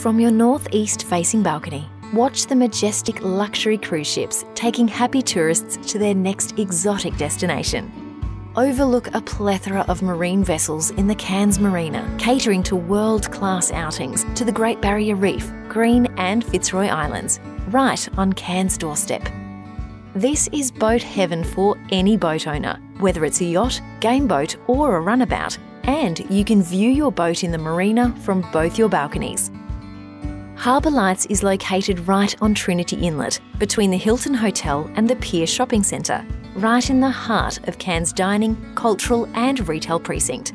From your northeast facing balcony, watch the majestic luxury cruise ships taking happy tourists to their next exotic destination. Overlook a plethora of marine vessels in the Cairns Marina, catering to world-class outings to the Great Barrier Reef, Green and Fitzroy Islands, right on Cairns' doorstep. This is boat heaven for any boat owner, whether it's a yacht, game boat or a runabout, and you can view your boat in the marina from both your balconies. Harbour Lights is located right on Trinity Inlet, between the Hilton Hotel and the Pier Shopping Centre, right in the heart of Cairns' dining, cultural and retail precinct.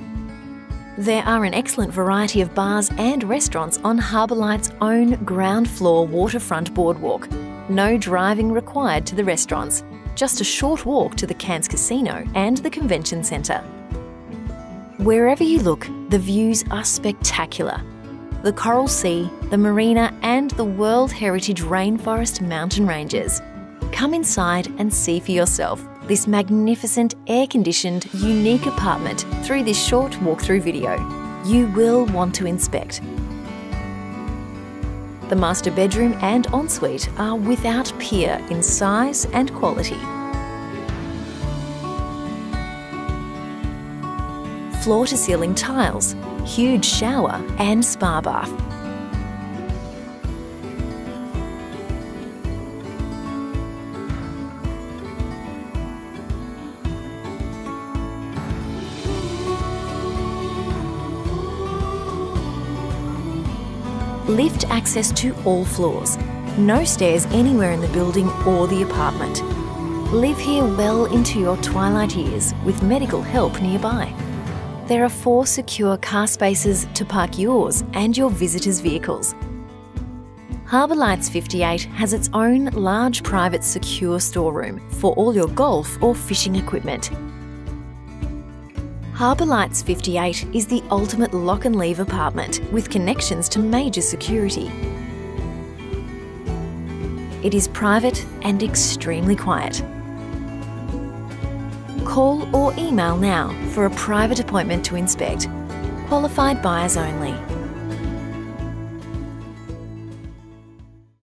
There are an excellent variety of bars and restaurants on Harbour Lights' own ground floor waterfront boardwalk. No driving required to the restaurants, just a short walk to the Cairns Casino and the Convention Centre. Wherever you look, the views are spectacular. The Coral Sea, the marina and the World Heritage Rainforest mountain ranges. Come inside and see for yourself this magnificent, air-conditioned, unique apartment through this short walkthrough video. You will want to inspect. The master bedroom and ensuite are without peer in size and quality. Floor-to-ceiling tiles, huge shower and spa bath. Lift access to all floors. No stairs anywhere in the building or the apartment. Live here well into your twilight years with medical help nearby. There are 4 secure car spaces to park yours and your visitors' vehicles. Harbour Lights 58 has its own large private secure storeroom for all your golf or fishing equipment. Harbour Lights 58 is the ultimate lock and leave apartment with connections to major security. It is private and extremely quiet. Call or email now for a private appointment to inspect. Qualified buyers only.